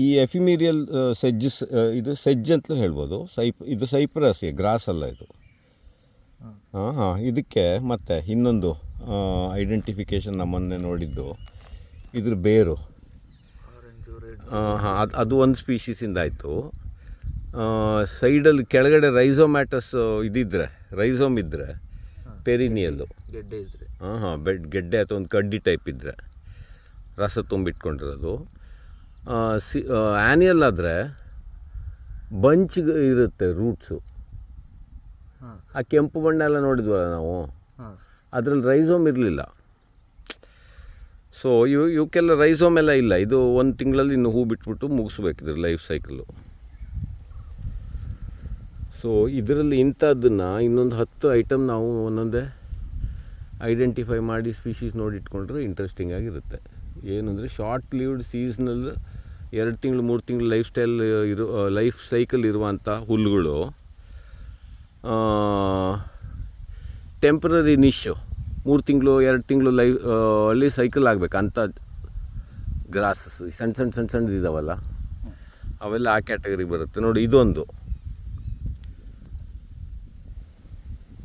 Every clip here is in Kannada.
ಈ ಎಫಿಮೀರಿಯಲ್ ಸೆಜ್ಜಸ್, ಇದು ಸೆಜ್ ಅಂತಲೂ ಹೇಳ್ಬೋದು. ಇದು ಸೈಪ್ರಸ್, ಗ್ರಾಸ್ ಅಲ್ಲ ಇದು. ಹಾಂ, ಇದಕ್ಕೆ ಮತ್ತೆ ಇನ್ನೊಂದು ಐಡೆಂಟಿಫಿಕೇಷನ್ ನಮ್ಮನ್ನೇ ನೋಡಿದ್ದು, ಇದ್ರ ಬೇರು. ಹಾಂ, ಅದು ಒಂದು ಸ್ಪೀಷೀಸಿಂದ ಆಯಿತು. ಸೈಡಲ್ಲಿ ಕೆಳಗಡೆ ರೈಸೋಮ್ಯಾಟಸ್ ಇದ್ದಿದ್ರೆ, ರೈಸೋಮ್ ಇದ್ದರೆ ಪೆರಿನಿಯಲ್ಲು ಗೆಡ್ಡೆ ಇದ್ದರೆ, ಹಾಂ ಗೆಡ್ಡೆ ಅಥವಾ ಒಂದು ಕಡ್ಡಿ ಟೈಪ್ ಇದ್ದರೆ ರಸ ತುಂಬಿಟ್ಕೊಂಡಿರೋದು. ಆ್ಯನಿಯಲ್ ಆದರೆ ಬಂಚ್ ಇರುತ್ತೆ ರೂಟ್ಸು. ಆ ಕೆಂಪು ಬಣ್ಣ ಎಲ್ಲ ನೋಡಿದ್ವಲ್ಲ ನಾವು, ಅದರಲ್ಲಿ ರೈಸೋಮ್ ಇರಲಿಲ್ಲ. ಸೊ ಇವಕ್ಕೆಲ್ಲ ರೈಸೋಮ್ ಎಲ್ಲ ಇಲ್ಲ. ಇದು 1 ತಿಂಗಳಲ್ಲಿ ಇನ್ನು ಹೂ ಬಿಟ್ಬಿಟ್ಟು ಮುಗಿಸ್ಬೇಕಿದ್ರೆ ಲೈಫ್ ಸೈಕಲ್ಲು. ಸೊ ಇದರಲ್ಲಿ ಇಂಥದ್ದನ್ನು ಇನ್ನೊಂದು 10 ಐಟಮ್ ನಾವು ಒಂದೊಂದೇ ಐಡೆಂಟಿಫೈ ಮಾಡಿ ಸ್ಪೀಷೀಸ್ ನೋಡಿ ಇಟ್ಕೊಂಡ್ರೆ ಇಂಟ್ರೆಸ್ಟಿಂಗ್ ಆಗಿರುತ್ತೆ. ಏನಂದರೆ ಶಾರ್ಟ್ ಲೀವ್ಡ್ ಸೀಸ್ನಲ್ 2 ತಿಂಗಳು 3 ತಿಂಗಳು ಲೈಫ್ ಸೈಕಲ್ ಇರುವಂಥ ಹುಲ್ಲುಗಳು, ಟೆಂಪ್ರರಿ ನಿಶು 3 ತಿಂಗಳು 2 ತಿಂಗಳು ಅಲ್ಲಿ ಸೈಕಲ್ ಆಗಬೇಕು ಅಂಥ ಗ್ರಾಸಸ್ ಸಣ್ಣದಿದ್ದಾವಲ್ಲ, ಅವೆಲ್ಲ ಆ ಕ್ಯಾಟಗರಿಗೆ ಬರುತ್ತೆ ನೋಡಿ. ಇದೊಂದು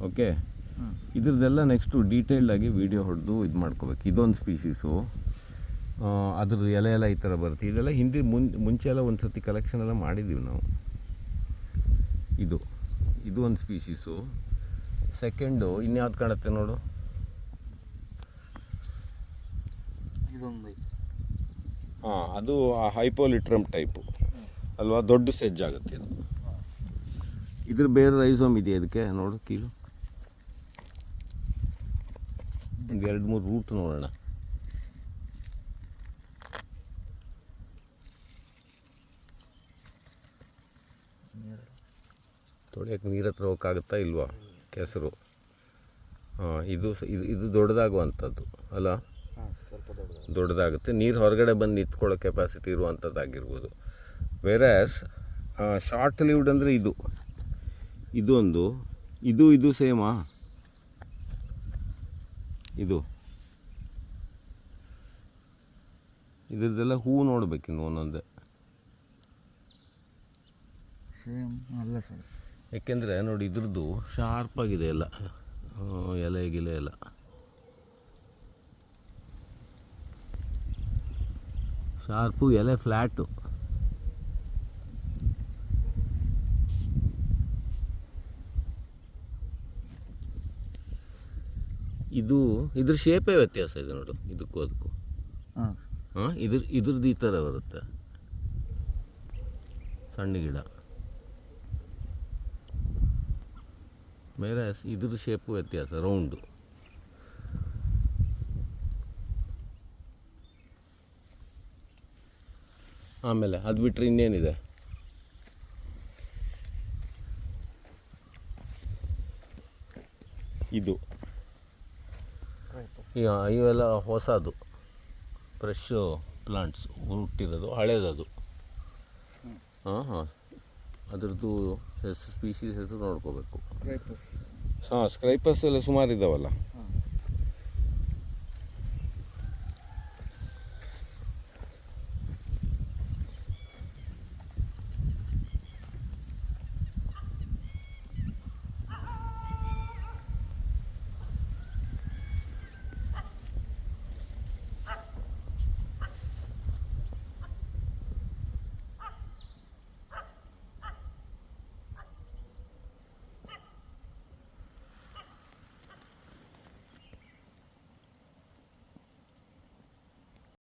ಓಕೆ. ಇದ್ರದ್ದೆಲ್ಲ ನೆಕ್ಸ್ಟು ಡೀಟೇಲ್ಡಾಗಿ ವೀಡಿಯೋ ಹೊಡೆದು ಇದು ಮಾಡ್ಕೋಬೇಕು. ಇದೊಂದು ಸ್ಪೀಷೀಸು, ಅದ್ರದ್ದು ಎಲೆ ಎಲ್ಲ ಈ ಥರ ಬರುತ್ತೆ. ಇದೆಲ್ಲ ಮುಂಚೆ ಎಲ್ಲ ಒಂದು ಸರ್ತಿ ಕಲೆಕ್ಷನ್ ಎಲ್ಲ ಮಾಡಿದ್ದೀವಿ ನಾವು. ಇದು ಒಂದು ಸ್ಪೀಷೀಸು. ಸೆಕೆಂಡು ಇನ್ಯಾವ್ದು ಕಾಣುತ್ತೆ ನೋಡು, ಹಾಂ, ಅದು ಹೈಪೋಲಿಟ್ರಮ್ ಟೈಪು ಅಲ್ವಾ, ದೊಡ್ಡ ಸೆಜ್ ಆಗುತ್ತೆ ಇದು. ಇದ್ರ ಬೇರೆ ರೈಸೋಮ್ ಇದೆಯಾ ಇದಕ್ಕೆ ನೋಡು, ಕೀಲು ಒಂದು 2-3 ರೂಟ್ ನೋಡೋಣ. ತೊಳೆಯೋಕೆ ನೀರು ಹತ್ರ ಹೋಗೋಕ್ಕಾಗುತ್ತಾ ಇಲ್ವಾ, ಕೆಸರು. ಹಾಂ, ಇದು ದೊಡ್ಡದಾಗುವಂಥದ್ದು ಅಲ್ಲ, ದೊಡ್ಡದಾಗುತ್ತೆ. ನೀರು ಹೊರಗಡೆ ಬಂದು ನಿಂತ್ಕೊಳ್ಳೋ ಕೆಪಾಸಿಟಿ ಇರುವಂಥದ್ದಾಗಿರ್ಬೋದು. ವೇರಾಸ್ ಶಾರ್ಟ್ ಲಿವ್ಡ್ ಅಂದರೆ ಇದೊಂದು, ಇದು ಸೇಮಾ, ಇದ್ರದ್ದೆಲ್ಲ ಹೂ ನೋಡ್ಬೇಕಿನ್ನು ಒಂದೊಂದೇ. ಸೇಮ್ ಅಲ್ಲ ಸರ್, ಯಾಕೆಂದರೆ ನೋಡಿ ಇದ್ರದ್ದು ಶಾರ್ಪಾಗಿದೆ ಎಲ್ಲ, ಎಲೆ ಎಲ್ಲ ಶಾರ್ಪು, ಎಲೆ ಫ್ಲ್ಯಾಟು. ಇದ್ರ ಶೇಪೇ ವ್ಯತ್ಯಾಸ ಇದೆ ನೋಡು, ಇದಕ್ಕೂ ಅದಕ್ಕೂ. ಹಾಂ, ಇದ್ರದ್ದು ಈ ಥರ ಬರುತ್ತೆ, ಸಣ್ಣ ಗಿಡ. ಬೇರೆ ಇದ್ರದ್ದು ಶೇಪು ವ್ಯತ್ಯಾಸ, ರೌಂಡು. ಆಮೇಲೆ ಅದು ಬಿಟ್ಟರೆ ಇನ್ನೇನಿದೆ, ಇವೆಲ್ಲ ಹೊಸದು ಫ್ರೆಶ್ ಪ್ಲಾಂಟ್ಸ್ ಹುಟ್ಟಿರೋದು, ಹಳೇದದು. ಹಾಂ, ಅದರದ್ದು ಸ್ಪೀಷೀಸ್ ಹೆಸರು ನೋಡ್ಕೋಬೇಕು. ಹಾಂ, ಸ್ಕ್ರೈಪಸ್ ಎಲ್ಲ ಸುಮಾರು ಇದ್ದಾವಲ್ಲ.